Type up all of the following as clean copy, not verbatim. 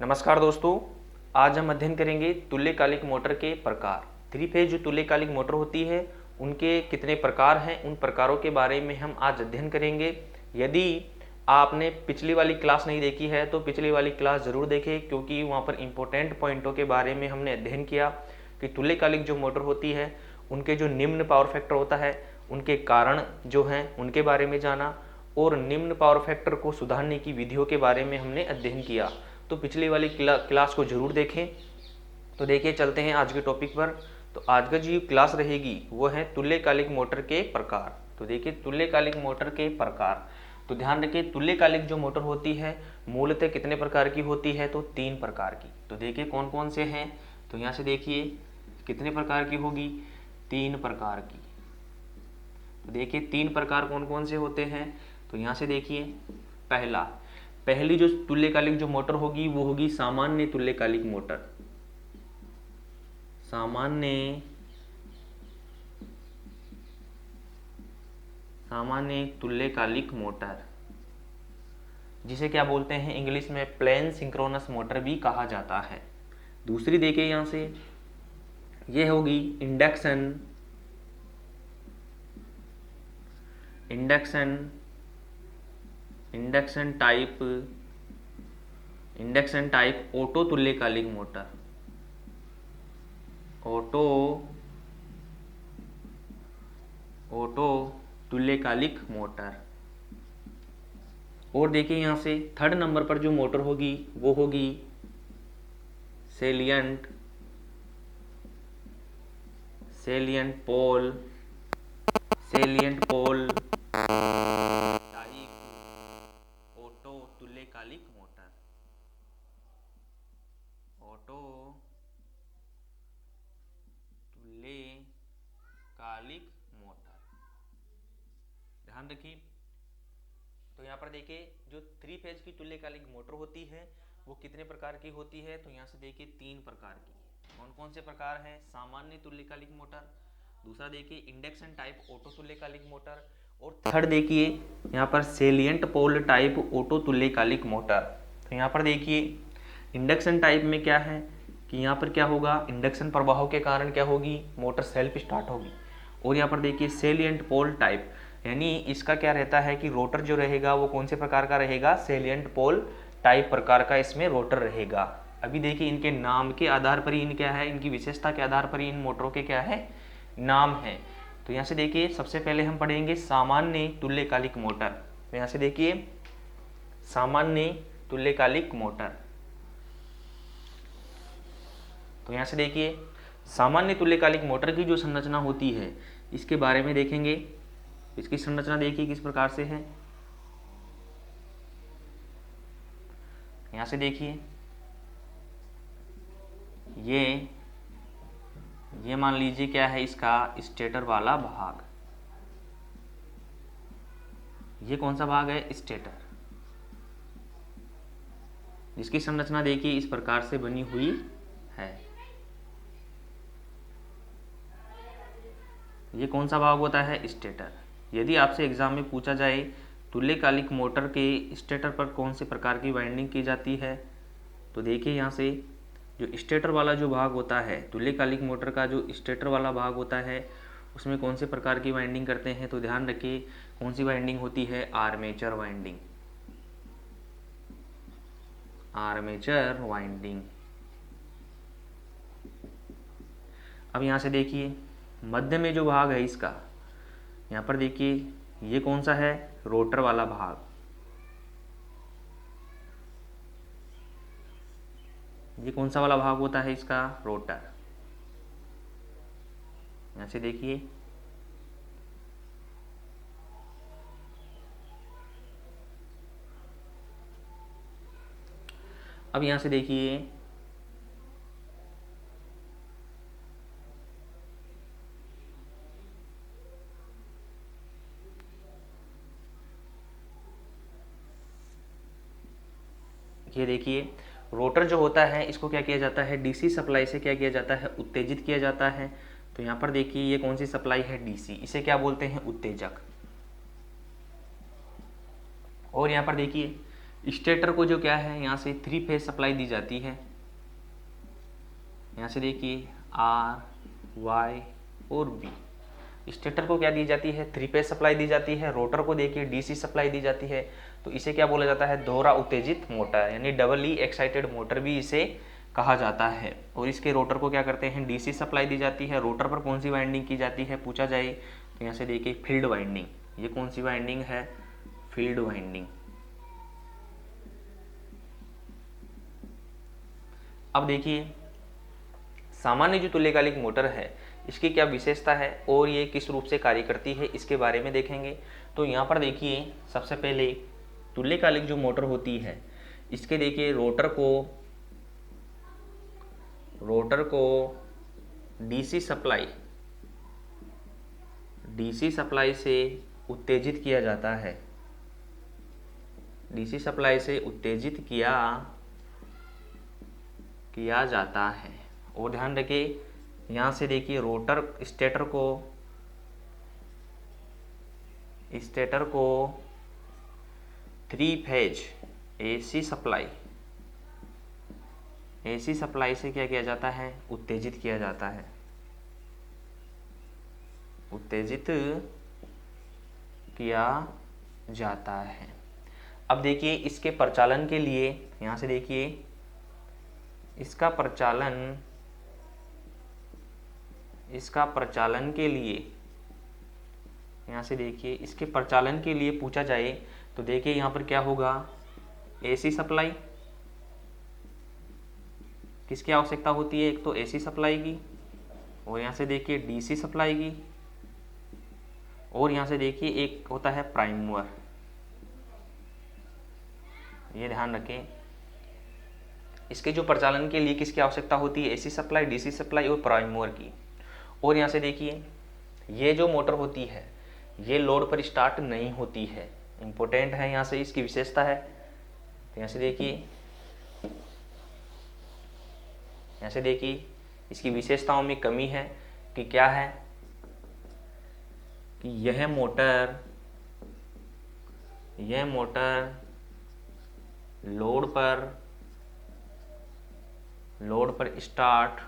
नमस्कार दोस्तों, आज हम अध्ययन करेंगे तुल्यकालिक मोटर के प्रकार। थ्री फेज जो तुल्यकालिक मोटर होती है उनके कितने प्रकार हैं, उन प्रकारों के बारे में हम आज अध्ययन करेंगे। यदि आपने पिछली वाली क्लास नहीं देखी है तो पिछली वाली क्लास ज़रूर देखें, क्योंकि वहाँ पर इम्पोर्टेंट पॉइंटों के बारे में हमने अध्ययन किया कि तुल्यकालिक जो मोटर होती है उनके जो निम्न पावर फैक्टर होता है उनके कारण जो हैं उनके बारे में जाना, और निम्न पावर फैक्टर को सुधारने की विधियों के बारे में हमने अध्ययन किया। तो पिछली वाली क्लास को जरूर देखें। तो देखिए, चलते हैं आज के टॉपिक पर। तो आज का जो क्लास रहेगी वो है तुल्यकालिक मोटर के प्रकार। तो देखिए, तुल्यकालिक मोटर के प्रकार। तो ध्यान रखिए, तुल्यकालिक जो मोटर होती है मूलतः कितने प्रकार की होती है, तो 3 प्रकार की। तो देखिए कौन कौन से हैं। तो यहाँ से देखिए कितने प्रकार की होगी, 3 प्रकार की। तो देखिए 3 प्रकार कौन कौन से होते हैं। तो यहाँ से देखिए, पहली जो तुल्यकालिक जो मोटर होगी वो होगी सामान्य तुल्यकालिक मोटर। सामान्य तुल्यकालिक मोटर, जिसे क्या बोलते हैं इंग्लिश में प्लेन सिंक्रोनस मोटर भी कहा जाता है। दूसरी देखिए यहाँ से, ये होगी इंडक्शन टाइप ऑटो तुल्यकालिक मोटर। ऑटो तुल्यकालिक मोटर। और देखिए यहाँ से थर्ड नंबर पर जो मोटर होगी वो होगी सेलियंट पोल टाइप ऑटो तुल्यकालिक मोटर। ऑटो तुल्यकालिक मोटर, ध्यान रखिए। तो यहाँ पर देखिए जो 3 फेज की तुल्यकालिक मोटर होती है वो कितने प्रकार की होती है। तो यहाँ से देखिए 3 प्रकार की। कौन कौन से प्रकार हैं, सामान्य तुल्यकालिक मोटर, दूसरा देखिए इंडक्शन टाइप ऑटो तुल्यकालिक मोटर, और थर्ड देखिए यहाँ पर सेलियंट पोल टाइप ऑटो तुल्यकालिक मोटर। तो यहाँ पर देखिए इंडक्शन टाइप में क्या है कि यहाँ पर क्या होगा, इंडक्शन प्रभाव के कारण क्या होगी, मोटर सेल्फ स्टार्ट होगी। और यहाँ पर देखिए सेलियंट पोल टाइप, यानी इसका क्या रहता है कि रोटर जो रहेगा वो कौन से प्रकार का रहेगा, सेलियंट पोल टाइप प्रकार का इसमें रोटर रहेगा। अभी देखिए इनके नाम के आधार पर ही इन क्या है, इनकी विशेषता के आधार पर ही इन मोटरों के क्या है, नाम है। तो यहाँ से देखिए सबसे पहले हम पढ़ेंगे सामान्य तुल्यकालिक मोटर। तो यहाँ से देखिए सामान्य तुल्यकालिक मोटर। तो यहाँ से देखिए सामान्य तुल्यकालिक मोटर की जो संरचना होती है इसके बारे में देखेंगे। इसकी संरचना देखिए किस प्रकार से है। यहाँ से देखिए ये मान लीजिए क्या है, इसका स्टेटर वाला भाग। ये कौन सा भाग है, स्टेटर, जिसकी संरचना देखिए इस प्रकार से बनी हुई है। ये कौन सा भाग होता है, स्टेटर। यदि आपसे एग्जाम में पूछा जाए तुल्यकालिक मोटर के स्टेटर पर कौन से प्रकार की वाइंडिंग की जाती है, तो देखिए यहाँ से जो स्टेटर वाला जो भाग होता है, तुल्यकालिक मोटर का जो स्टेटर वाला भाग होता है उसमें कौन से प्रकार की वाइंडिंग करते हैं। तो ध्यान रखिए कौन सी वाइंडिंग होती है, आर्मेचर वाइंडिंग। अब यहाँ से देखिए मध्य में जो भाग है इसका, यहाँ पर देखिए ये कौन सा है, रोटर वाला भाग। ये कौन सा वाला भाग होता है इसका, रोटर। यहाँ से देखिए अब यहाँ से देखिए ये देखिए रोटर जो होता है इसको क्या किया जाता है, डीसी सप्लाई से क्या किया जाता है, उत्तेजित किया जाता है। तो यहाँ पर देखिए ये कौन सी सप्लाई है, डीसी, इसे क्या बोलते हैं, उत्तेजक। और यहाँ पर देखिए स्टेटर को जो क्या है यहाँ से 3 फेज सप्लाई दी जाती है। यहाँ से देखिए आर, वाई और बी। स्टेटर को क्या दी जाती है? 3 फेज सप्लाई दी जाती है। रोटर को देखिए डीसी सप्लाई दी जाती है। तो इसे क्या बोला जाता है? दोहरा उत्तेजित मोटर, यानी डबली एक्साइटेड मोटर भी इसे कहा जाता है। और इसके रोटर को क्या करते हैं? डीसी सप्लाई दी जाती है। रोटर पर कौन सी वाइंडिंग की जाती है पूछा जाए तो यहाँ से देखिए फील्ड वाइंडिंग। ये कौन सी वाइंडिंग है? Field winding. अब देखिए सामान्य जो तुल्यकालिक मोटर है इसकी क्या विशेषता है और ये किस रूप से कार्य करती है इसके बारे में देखेंगे। तो यहाँ पर देखिए सबसे पहले तुल्यकालिक जो मोटर होती है इसके देखिए रोटर को डीसी सप्लाई से उत्तेजित किया जाता है। डीसी सप्लाई से उत्तेजित किया जाता है। और ध्यान रखिए यहाँ से देखिए स्टेटर को 3 फेज एसी सप्लाई से क्या किया जाता है? उत्तेजित किया जाता है। उत्तेजित किया जाता है। अब देखिए इसके प्रचालन के लिए यहाँ से देखिए इसका प्रचालन के लिए यहाँ से देखिए इसके प्रचालन के लिए पूछा जाए तो देखिए यहाँ पर क्या होगा? AC supply. किसकी आवश्यकता होती है? एक तो एसी सप्लाई की, और यहाँ से देखिए डीसी सप्लाई की, और यहाँ से देखिए एक होता है प्राइम मूवर। ये ध्यान रखें, इसके जो प्रचालन के लिए किसकी आवश्यकता होती है? एसी सप्लाई, डीसी सप्लाई और प्राइम मूवर की। और यहाँ से देखिए ये जो मोटर होती है ये लोड पर स्टार्ट नहीं होती है। इम्पोर्टेंट है यहाँ से इसकी विशेषता है। तो यहाँ से देखिए इसकी विशेषताओं में कमी है कि क्या है कि यह मोटर लोड पर स्टार्ट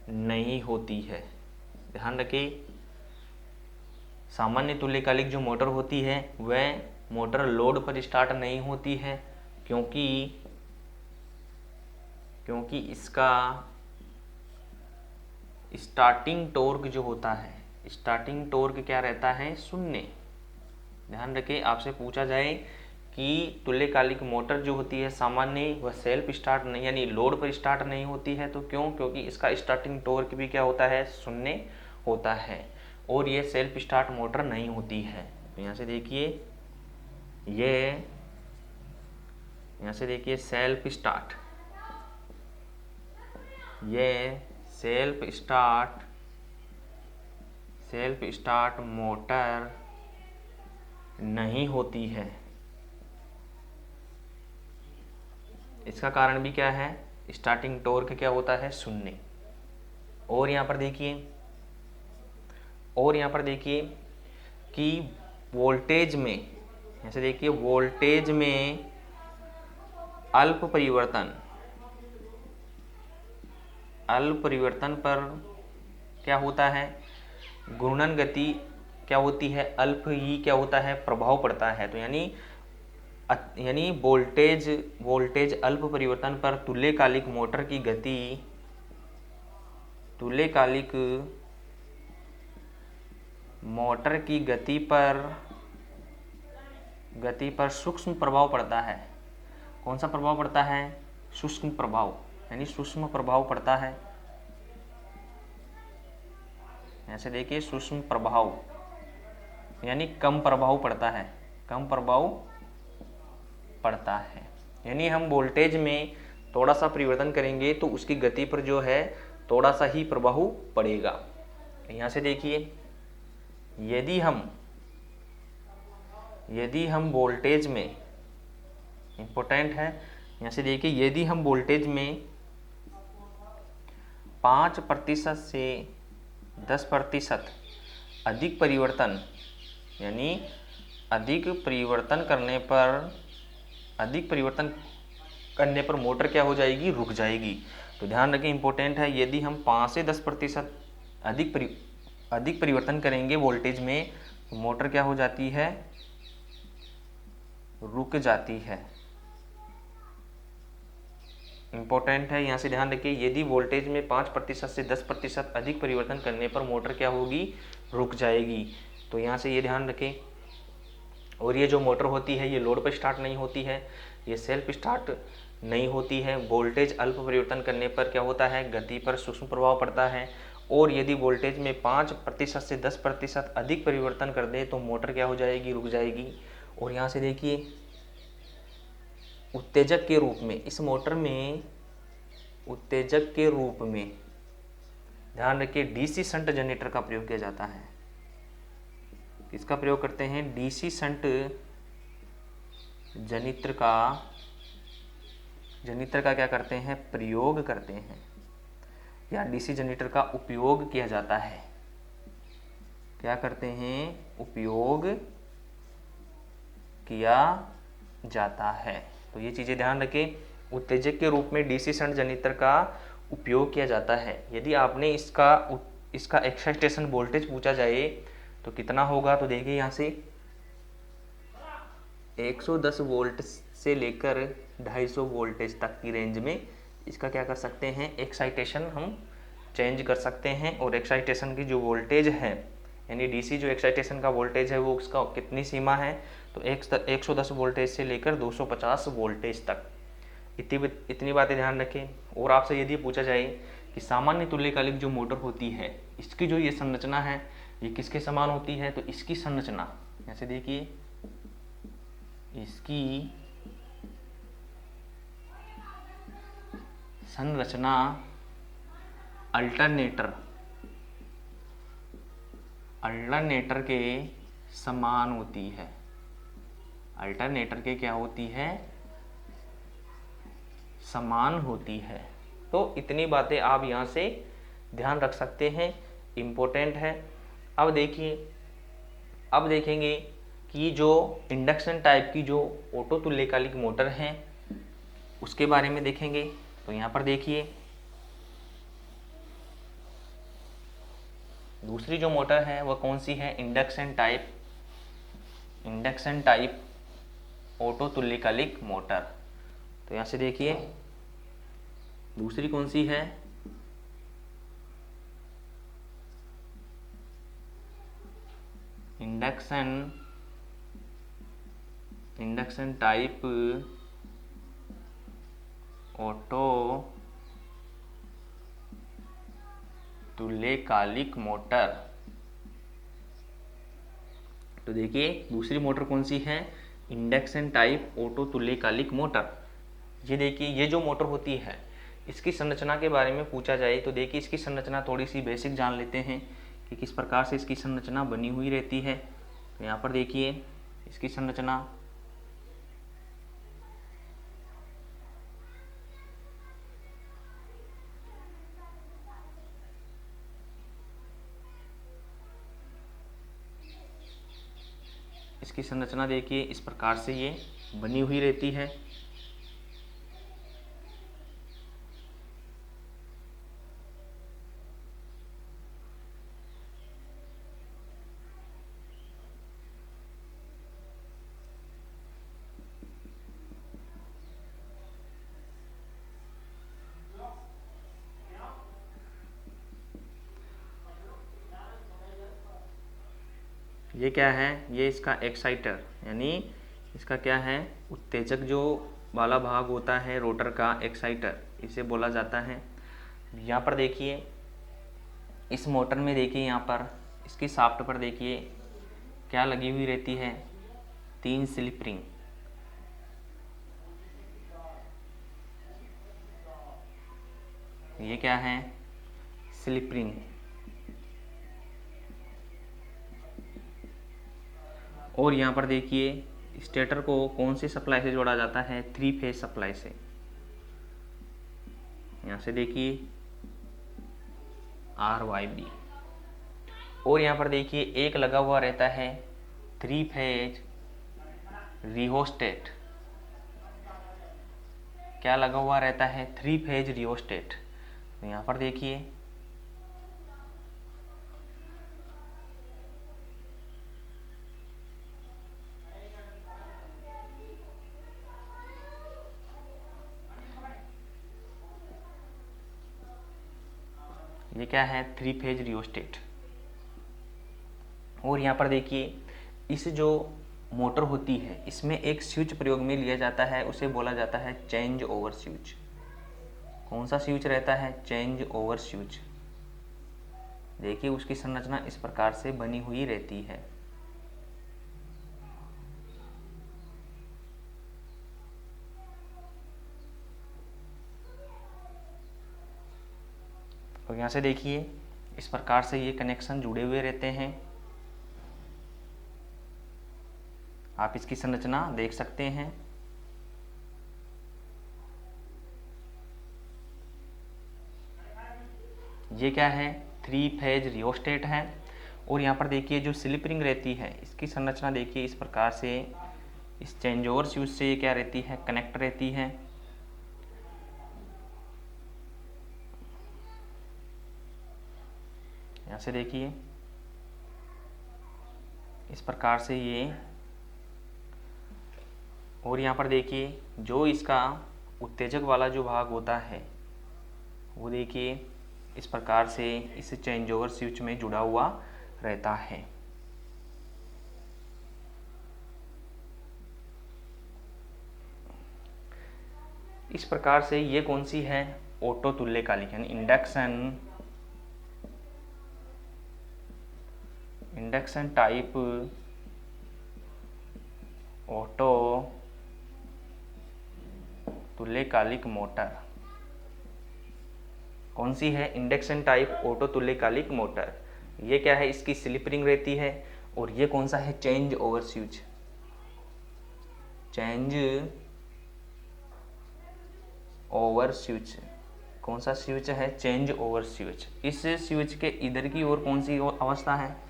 नहीं होती है। ध्यान रखिए सामान्य तुल्यकालिक जो मोटर होती है वह मोटर लोड पर स्टार्ट नहीं होती है क्योंकि इसका स्टार्टिंग टॉर्क जो होता है, स्टार्टिंग टॉर्क क्या रहता है? 0। ध्यान रखें आपसे पूछा जाए कि तुल्यकालिक मोटर जो होती है सामान्य वह सेल्फ स्टार्ट नहीं यानी लोड पर स्टार्ट नहीं होती है। तो क्यों? क्योंकि इसका स्टार्टिंग टॉर्क भी क्या होता है? 0 होता है और ये सेल्फ स्टार्ट मोटर नहीं होती है। तो यहाँ से देखिए सेल्फ स्टार्ट मोटर नहीं होती है। इसका कारण भी क्या है? स्टार्टिंग टॉर्क क्या होता है? 0। और यहाँ पर देखिए कि वोल्टेज में, जैसे देखिए वोल्टेज में अल्प परिवर्तन पर क्या होता है? घूर्णन गति क्या होती है? अल्प ही क्या होता है? प्रभाव पड़ता है। तो यानी वोल्टेज अल्प परिवर्तन पर तुल्यकालिक मोटर की गति पर सूक्ष्म प्रभाव पड़ता है। कौन सा प्रभाव पड़ता है? सूक्ष्म प्रभाव, यानी सूक्ष्म प्रभाव पड़ता है। ऐसे देखिए सूक्ष्म प्रभाव यानी कम प्रभाव पड़ता है, यानी हम वोल्टेज में थोड़ा सा परिवर्तन करेंगे तो उसकी गति पर जो है थोड़ा सा ही प्रभाव पड़ेगा। यहाँ से देखिए यदि हम वोल्टेज में, इम्पोर्टेंट है, यहाँ से देखिए यदि हम वोल्टेज में 5% से 10% अधिक परिवर्तन करने पर अधिक परिवर्तन करने पर मोटर क्या हो जाएगी, रुक जाएगी। तो ध्यान रखें, इंपॉर्टेंट है, यदि हम 5 से 10% अधिक परिवर्तन करेंगे वोल्टेज में तो मोटर क्या हो जाती है, रुक जाती है। इंपॉर्टेंट है, यहाँ से ध्यान रखिए, यदि वोल्टेज में 5% से 10% अधिक परिवर्तन करने पर मोटर क्या होगी, रुक जाएगी। तो यहाँ से ये ध्यान रखें। और ये जो मोटर होती है ये लोड पर स्टार्ट नहीं होती है, ये सेल्फ स्टार्ट नहीं होती है। वोल्टेज अल्प परिवर्तन करने पर क्या होता है, गति पर सूक्ष्म प्रभाव पड़ता है। और यदि वोल्टेज में 5% से 10% अधिक परिवर्तन कर दे तो मोटर क्या हो जाएगी, रुक जाएगी। और यहाँ से देखिए, उत्तेजक के रूप में, इस मोटर में उत्तेजक के रूप में ध्यान रखिए डीसी शंट जनरेटर का प्रयोग किया जाता है। किसका प्रयोग करते हैं, डीसी शंट जनित्र का क्या करते हैं, प्रयोग करते हैं, या डीसी जनरेटर का उपयोग किया जाता है। क्या करते हैं, उपयोग किया जाता है। तो ये चीज़ें ध्यान रखें, उत्तेजक के रूप में डीसी शंट जनरेटर का उपयोग किया जाता है। यदि आपने इसका एक्साइटेशन वोल्टेज पूछा जाए तो कितना होगा, तो देखिए यहाँ से 110 वोल्ट से लेकर 250 वोल्टेज तक की रेंज में इसका क्या कर सकते हैं, एक्साइटेशन हम चेंज कर सकते हैं। और एक्साइटेशन की जो वोल्टेज है, यानी डीसी जो एक्साइटेशन का वोल्टेज है वो उसका कितनी सीमा है, तो 110 वोल्टेज से लेकर 250 वोल्टेज तक। इतनी बातें ध्यान रखें। और आपसे यदि पूछा जाए कि सामान्य तुल्यकालिक जो मोटर होती है इसकी जो ये संरचना है ये किसके समान होती है, तो इसकी संरचना ऐसे देखिए, इसकी संरचना अल्टरनेटर के समान होती है। अल्टरनेटर के क्या होती है, समान होती है। तो इतनी बातें आप यहाँ से ध्यान रख सकते हैं, इम्पोर्टेंट है। अब देखेंगे कि जो इंडक्शन टाइप की जो ऑटो तुल्यकालिक मोटर हैं उसके बारे में देखेंगे। तो यहाँ पर देखिए, दूसरी जो मोटर है वह कौन सी है, इंडक्शन टाइप ऑटो तुल्यकालिक मोटर। तो यहाँ से देखिए दूसरी कौन सी है, इंडक्शन टाइप ऑटो तुल्यकालिक मोटर। तो देखिए दूसरी मोटर कौन सी है, इंडक्शन टाइप ऑटो तुल्यकालिक मोटर। ये देखिए, ये जो मोटर होती है इसकी संरचना के बारे में पूछा जाए तो देखिए इसकी संरचना थोड़ी सी बेसिक जान लेते हैं कि किस प्रकार से इसकी संरचना बनी हुई रहती है। तो यहाँ पर देखिए इसकी संरचना देखिए इस प्रकार से ये बनी हुई रहती है। ये क्या है, ये इसका एक्साइटर, यानी इसका क्या है, उत्तेजक जो वाला भाग होता है रोटर का, एक्साइटर इसे बोला जाता है। यहाँ पर देखिए इस मोटर में देखिए, यहाँ पर इसकी शाफ्ट पर देखिए क्या लगी हुई रहती है, 3 स्लिप रिंग। ये क्या है, स्लिप रिंग। और यहाँ पर देखिए स्टेटर को कौन सी सप्लाई से जोड़ा जाता है, 3 फेज सप्लाई से। यहाँ से देखिए RYB। और यहाँ पर देखिए एक लगा हुआ रहता है 3 फेज रिहोस्टेट। क्या लगा हुआ रहता है? 3 फेज रियोस्टेट। तो यहाँ पर देखिए ये क्या है? 3 फेज रियोस्टेट। और यहाँ पर देखिए इस जो मोटर होती है इसमें एक स्विच प्रयोग में लिया जाता है, उसे बोला जाता है चेंज ओवर स्विच। कौन सा स्विच रहता है? Change over switch. देखिए उसकी संरचना इस प्रकार से बनी हुई रहती है। तो यहाँ से देखिए इस प्रकार से ये कनेक्शन जुड़े हुए रहते हैं। आप इसकी संरचना देख सकते हैं। ये क्या है? 3 फेज रियोस्टेट है। और यहाँ पर देखिए जो स्लिप रिंग रहती है इसकी संरचना देखिए इस प्रकार से, इस चेंज ओवर स्विच से ये क्या रहती है? कनेक्ट रहती है। यहाँ से देखिए इस प्रकार से ये। और यहाँ पर देखिए जो इसका उत्तेजक वाला जो भाग होता है वो देखिए इस प्रकार से इस चेंज ओवर स्विच में जुड़ा हुआ रहता है। इस प्रकार से ये कौन सी है? ऑटो तुल्यकालिक यानी इंडक्शन टाइप ऑटो तुल्यकालिक मोटर। कौन सी है? इंडक्शन टाइप ऑटो तुल्यकालिक मोटर। ये क्या है? इसकी स्लिप रिंग रहती है। और ये कौन सा है? Change over switch. Change over switch. कौन सा स्विच है? Change over switch. इस स्विच के इधर की ओर कौन सी अवस्था है?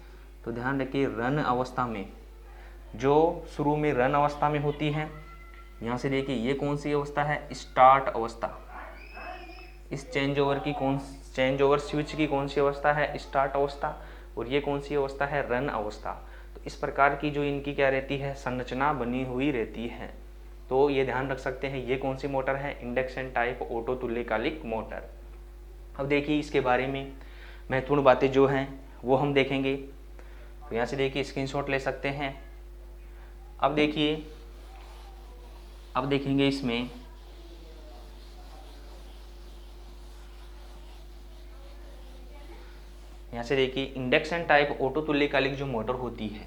तो ध्यान रखिए रन अवस्था में, जो शुरू में रन अवस्था में होती है। यहाँ से देखिए ये कौन सी अवस्था है? स्टार्ट अवस्था। इस चेंज ओवर स्विच की कौन सी अवस्था है? स्टार्ट अवस्था। और ये कौन सी अवस्था है? रन अवस्था। तो इस प्रकार की जो इनकी क्या रहती है? संरचना बनी हुई रहती है। तो ये ध्यान रख सकते हैं ये कौन सी मोटर है? इंडक्शन टाइप ऑटो तुल्यकालिक मोटर। अब देखिए इसके बारे में महत्वपूर्ण बातें जो हैं वो हम देखेंगे। तो यहाँ से देखिए स्क्रीनशॉट ले सकते हैं। अब देखेंगे इसमें यहाँ से देखिए इंडक्शन टाइप ऑटो तुल्यकालिक जो मोटर होती है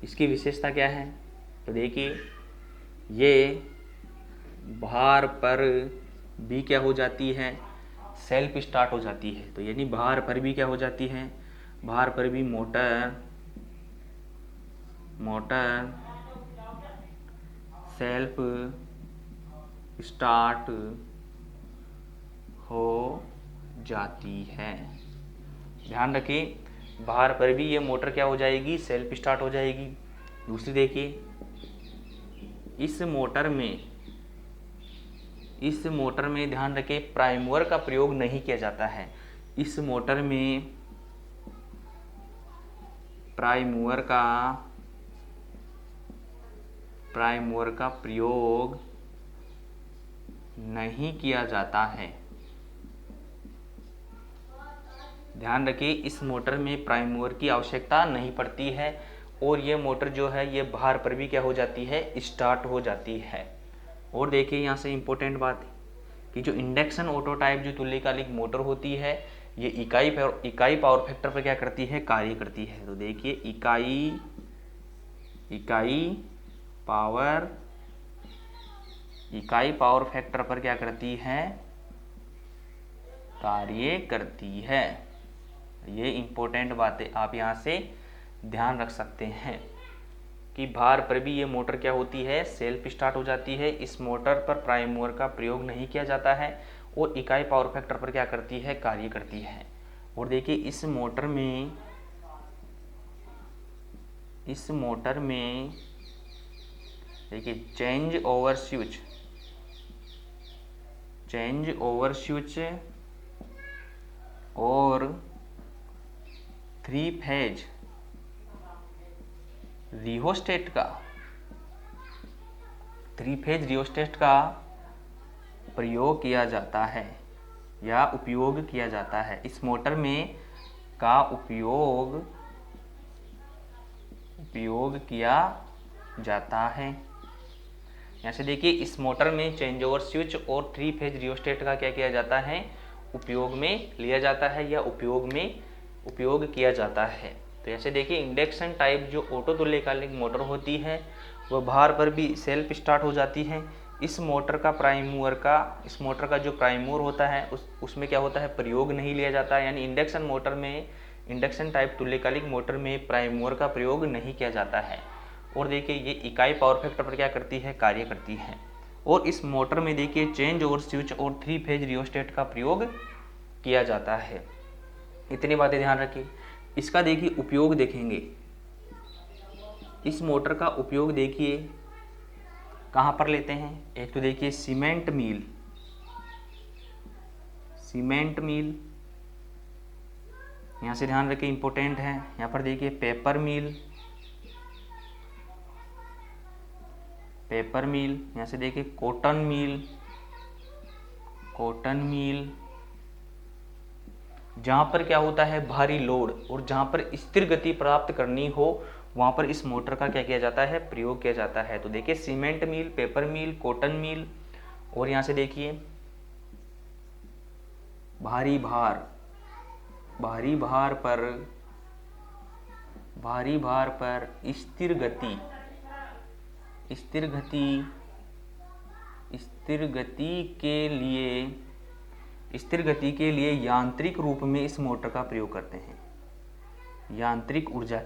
इसकी विशेषता क्या है? तो देखिए ये भार पर भी क्या हो जाती है? सेल्फ स्टार्ट हो जाती है। तो यानी भार पर भी क्या हो जाती है? भार पर भी मोटर सेल्फ स्टार्ट हो जाती है। ध्यान रखिए भार पर भी ये मोटर क्या हो जाएगी? सेल्फ स्टार्ट हो जाएगी। दूसरी देखिए इस मोटर में ध्यान रखें प्राइम मूवर का प्रयोग नहीं किया जाता है। इस मोटर में प्राइम मूवर का प्रयोग नहीं किया जाता है। ध्यान रखिए इस मोटर में प्राइम मूवर की आवश्यकता नहीं पड़ती है और ये मोटर जो है ये भार पर भी क्या हो जाती है? स्टार्ट हो जाती है। और देखिए यहाँ से इम्पोर्टेंट बात कि जो इंडक्शन ऑटो टाइप जो तुल्यकालिक मोटर होती है ये इकाई पावर फैक्टर पर क्या करती है? कार्य करती है। तो देखिए इकाई पावर फैक्टर पर क्या करती है? कार्य करती है। ये इम्पोर्टेंट बातें आप यहाँ से ध्यान रख सकते हैं कि भार पर भी ये मोटर क्या होती है? सेल्फ स्टार्ट हो जाती है। इस मोटर पर प्राइम मूवर का प्रयोग नहीं किया जाता है और इकाई पावर फैक्टर पर क्या करती है? कार्य करती है। और देखिए इस मोटर में देखिए change over switch change over switch और 3 फेज रियोस्टेट का 3 फेज रियोस्टेट का प्रयोग किया जाता है या उपयोग किया जाता है। इस मोटर में का उपयोग किया जाता है। यहाँ से देखिए इस मोटर में चेंज ओवर स्विच और 3 फेज रियोस्टेट का क्या किया जाता है, उपयोग में लिया जाता है या उपयोग किया जाता है। तो ऐसे देखिए इंडक्शन टाइप जो ऑटो तुल्यकालिक मोटर होती है वह भार पर भी सेल्फ स्टार्ट हो जाती है। इस मोटर का जो प्राइम मूवर होता है उसमें क्या होता है, प्रयोग नहीं लिया जाता है। यानी इंडक्शन टाइप तुल्यकालिक मोटर में प्राइम मूवर का प्रयोग नहीं किया जाता है। और देखिए ये इकाई पावर फैक्टर पर क्या करती है, कार्य करती है। और इस मोटर में देखिए चेंज ओवर स्विच और 3 फेज रियोस्टेट का प्रयोग किया जाता है। इतनी बातें ध्यान रखिए। इसका देखिए उपयोग देखेंगे, इस मोटर का उपयोग देखिए कहाँ पर लेते हैं। एक तो देखिए सीमेंट मिल, यहाँ से ध्यान रखिए इंपॉर्टेंट है। यहाँ पर देखिए पेपर मिल, यहाँ से देखिए कॉटन मिल, जहाँ पर क्या होता है भारी लोड और जहाँ पर स्थिर गति प्राप्त करनी हो वहाँ पर इस मोटर का क्या किया जाता है, प्रयोग किया जाता है। तो देखिए सीमेंट मिल, पेपर मिल, कॉटन मिल, और यहाँ से देखिए भारी भार पर स्थिर गति के लिए यांत्रिक रूप में इस मोटर का प्रयोग करते हैं। यांत्रिक ऊर्जा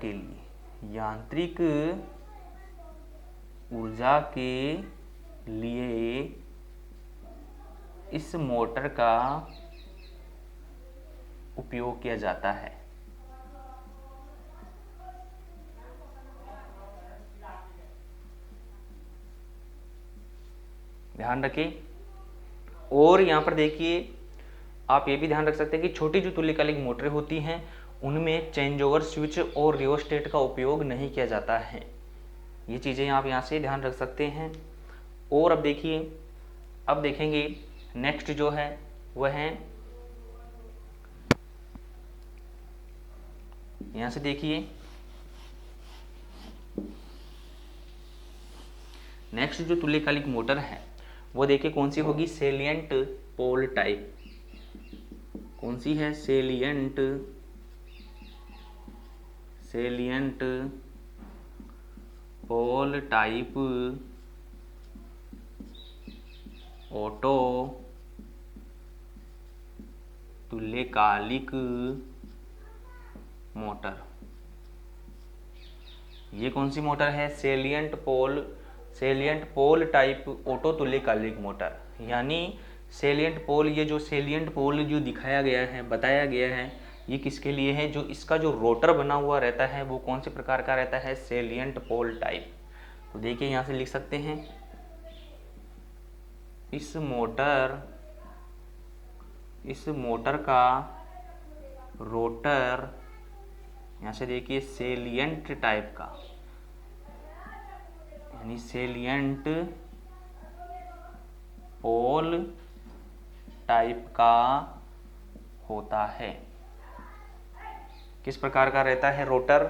के लिए इस मोटर का उपयोग किया जाता है। ध्यान रखिए। और यहाँ पर देखिए आप ये भी ध्यान रख सकते हैं कि छोटी जो तुल्यकालिक मोटरें होती हैं उनमें चेंज ओवर स्विच और रियोस्टेट का उपयोग नहीं किया जाता है। ये चीज़ें आप यहाँ से ध्यान रख सकते हैं। और अब देखेंगे नेक्स्ट जो है वह है, यहाँ से देखिए नेक्स्ट जो तुल्यकालिक मोटर है वो देखिए कौन सी होगी, सेलिएंट पोल टाइप। कौन सी है, सेलिएंट पोल टाइप ऑटो तुल्यकालिक मोटर। ये कौन सी मोटर है, सेलिएंट पोल टाइप ऑटो तुल्यकालिक मोटर। यानी सेलिएंट पोल जो दिखाया गया है, बताया गया है, ये किसके लिए है, जो इसका जो रोटर बना हुआ रहता है वो कौन से प्रकार का रहता है, सेलिएंट पोल टाइप। तो देखिए यहाँ से लिख सकते हैं इस मोटर का रोटर, यहाँ से देखिए सेलिएंट टाइप का, यानी सेलिएंट पोल टाइप का होता है। किस प्रकार का रहता है रोटर,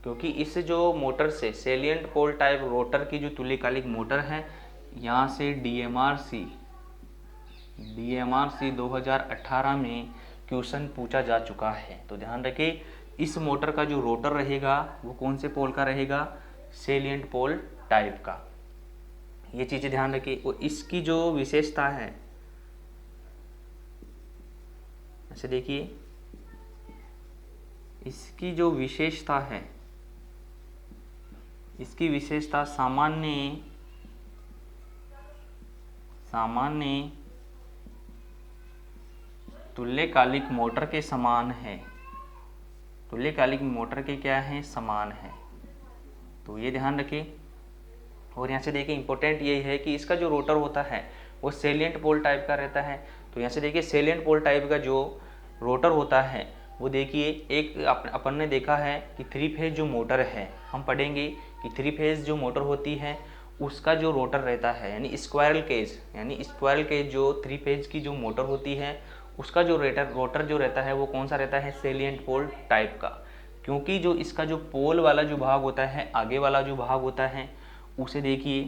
क्योंकि इस जो मोटर से सेलिएंट पोल टाइप रोटर की जो तुल्यकालिक मोटर है, यहाँ से DMRC 2018 में क्वेश्चन पूछा जा चुका है। तो ध्यान रखिए इस मोटर का जो रोटर रहेगा वो कौन से पोल का रहेगा, सेलिएंट पोल टाइप का। ये चीज़ें ध्यान रखिए। और इसकी जो विशेषता है, ऐसे देखिए इसकी जो विशेषता है, इसकी विशेषता सामान्य तुल्यकालिक मोटर के समान है। तुल्यकालिक मोटर के क्या है, समान है। तो ये ध्यान रखिए। और यहाँ से देखिए इंपॉर्टेंट यही है कि इसका जो रोटर होता है वो सेलिएंट पोल टाइप का रहता है। तो यहाँ से देखिए सेलिएंट पोल टाइप का जो रोटर होता है वो देखिए एक अपन ने देखा है कि 3 फेज जो मोटर है, हम पढ़ेंगे कि 3 फेज जो मोटर होती है उसका जो रोटर रहता है यानी स्क्वायरल केज जो 3 फेज की जो मोटर होती है उसका जो रोटर जो रहता है वो कौन सा रहता है, सेलिएंट पोल टाइप का। क्योंकि जो इसका जो पोल वाला जो भाग होता है, आगे वाला जो भाग होता है, उसे देखिए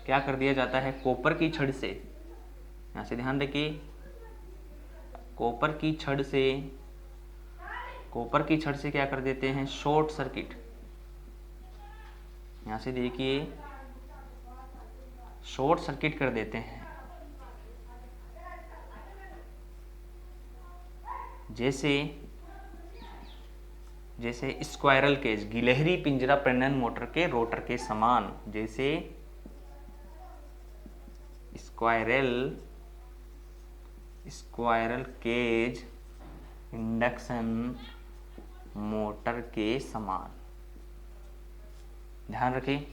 क्या कर दिया जाता है, कॉपर की छड़ से, यहाँ से ध्यान रखिए, कॉपर की छड़ से क्या कर देते हैं, शॉर्ट सर्किट। यहाँ से देखिए शॉर्ट सर्किट कर देते हैं। जैसे स्क्वायरल केज, गिलहरी पिंजरा प्रेरण मोटर के रोटर के समान, जैसे स्क्वायरल केज इंडक्शन मोटर के समान। ध्यान रखें,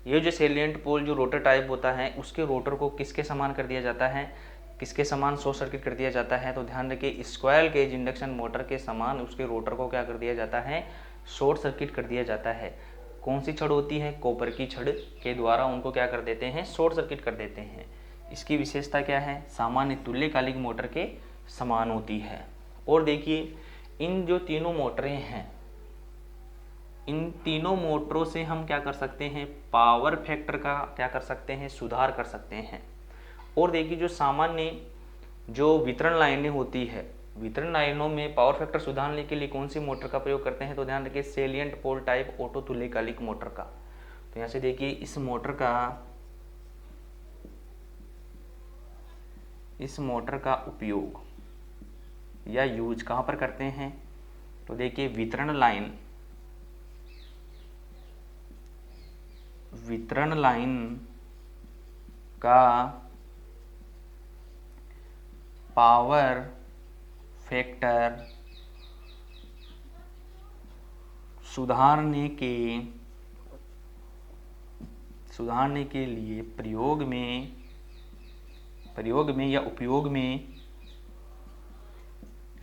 ये जो सेलिएंट पोल जो रोटर टाइप होता है उसके रोटर को किसके समान कर दिया जाता है, किसके समान शॉर्ट सर्किट कर दिया जाता है, तो ध्यान रखिए स्क्वायरल केज इंडक्शन मोटर के समान उसके रोटर को क्या कर दिया जाता है, शॉर्ट सर्किट कर दिया जाता है। कौन सी छड़ होती है, कॉपर की छड़ के द्वारा उनको क्या कर देते हैं, शॉर्ट सर्किट कर देते हैं। इसकी विशेषता क्या है, सामान्य तुल्यकालिक मोटर के समान होती है। और देखिए इन जो तीनों मोटरें हैं, इन तीनों मोटरों से हम क्या कर सकते हैं, पावर फैक्टर का क्या कर सकते हैं, सुधार कर सकते हैं। और देखिए जो सामान्य जो वितरण लाइनें होती है, वितरण लाइनों में पावर फैक्टर सुधारने के लिए कौन सी मोटर का प्रयोग करते हैं, तो ध्यान रखिए सेलिएंट पोल टाइप ऑटो तुल्यकालिक मोटर का। तो यहाँ से देखिए इस मोटर का उपयोग या यूज कहाँ पर करते हैं, तो देखिए वितरण लाइन का पावर फैक्टर सुधारने के लिए प्रयोग में या उपयोग में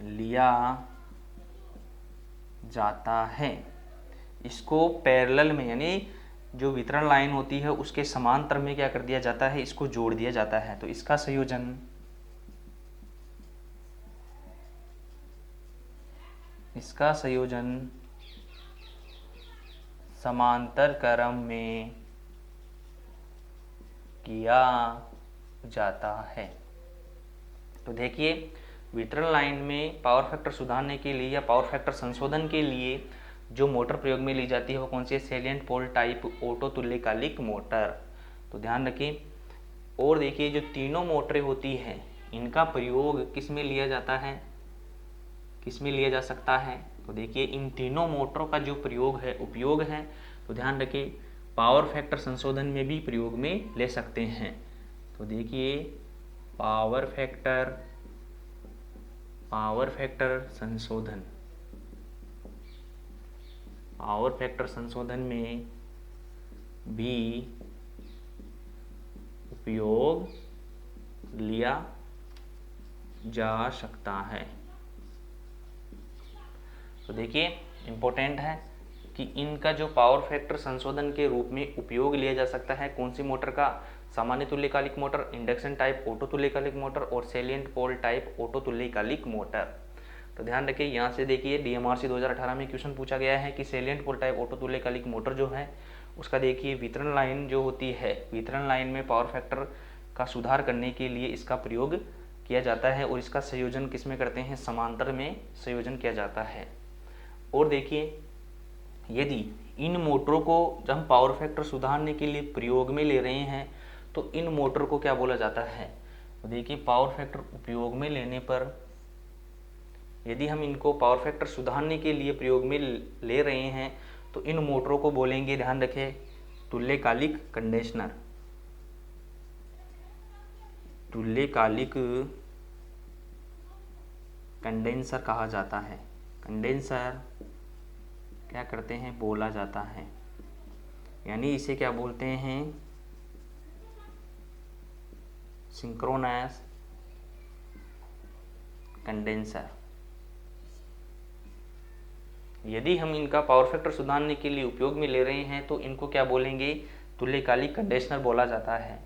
लिया जाता है। इसको पैरेलल में यानी जो वितरण लाइन होती है उसके समांतर में क्या कर दिया जाता है, इसको जोड़ दिया जाता है। तो इसका संयोजन समांतर क्रम में किया जाता है। तो देखिए वितरण लाइन में पावर फैक्टर सुधारने के लिए या पावर फैक्टर संशोधन के लिए जो मोटर प्रयोग में ली जाती है वो कौन सी है, सेलिएंट पोल टाइप ऑटो तुल्यकालिक मोटर। तो ध्यान रखिए। और देखिए जो तीनों मोटरें होती हैं इनका प्रयोग किस में लिया जाता है, किस में लिया जा सकता है, तो देखिए इन तीनों मोटरों का जो उपयोग है तो ध्यान रखिए पावर फैक्टर संशोधन में भी प्रयोग में ले सकते हैं। तो देखिए पावर फैक्टर संशोधन में भी उपयोग लिया जा सकता है। तो देखिए इम्पोर्टेंट है कि इनका जो पावर फैक्टर संशोधन के रूप में उपयोग लिया जा सकता है कौन सी मोटर का, सामान्य तुल्यकालिक मोटर, इंडक्शन टाइप ऑटो तुल्यकालिक मोटर और सेलिएंट पोल टाइप ऑटो तुल्यकालिक मोटर। तो ध्यान रखिए यहाँ से देखिए DMRC 2018 में क्वेश्चन पूछा गया है कि सेलिएंट पोल टाइप ऑटो तुल्यकालिक मोटर जो है उसका देखिए वितरण लाइन जो होती है, वितरण लाइन में पावर फैक्टर का सुधार करने के लिए इसका प्रयोग किया जाता है और इसका संयोजन किस में करते हैं, समांतर में संयोजन किया जाता है। और देखिए यदि इन मोटरों को जब हम पावर फैक्टर सुधारने के लिए प्रयोग में ले रहे हैं तो इन मोटर को क्या बोला जाता है, तो देखिए पावर फैक्टर उपयोग में लेने पर यदि हम इनको पावर फैक्टर सुधारने के लिए प्रयोग में ले रहे हैं तो इन मोटरों को बोलेंगे, ध्यान रखें, तुल्यकालिक कंडेंसर। तुल्यकालिक कंडेंसर कहा जाता है। कंडेंसर क्या करते हैं, बोला जाता है, यानी इसे क्या बोलते हैं, सिंक्रोनस कंडेंसर। यदि हम इनका पावर फैक्टर सुधारने के लिए उपयोग में ले रहे हैं तो इनको क्या बोलेंगे, तुल्यकालिक कंडीशनर बोला जाता है।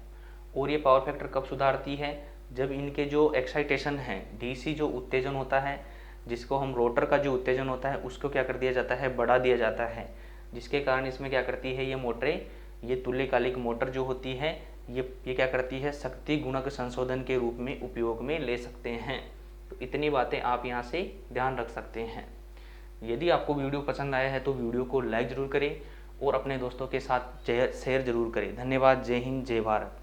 और ये पावर फैक्टर कब सुधारती है, जब इनके जो एक्साइटेशन है, डीसी जो उत्तेजन होता है, जिसको हम रोटर का जो उत्तेजन होता है उसको क्या कर दिया जाता है, बढ़ा दिया जाता है, जिसके कारण इसमें क्या करती है ये मोटरें, ये तुल्यकालिक मोटर जो होती है ये क्या करती है, शक्ति गुणक संशोधन के रूप में उपयोग में ले सकते हैं। तो इतनी बातें आप यहाँ से ध्यान रख सकते हैं। यदि आपको वीडियो पसंद आया है तो वीडियो को लाइक ज़रूर करें और अपने दोस्तों के साथ शेयर ज़रूर करें। धन्यवाद। जय हिंद, जय भारत।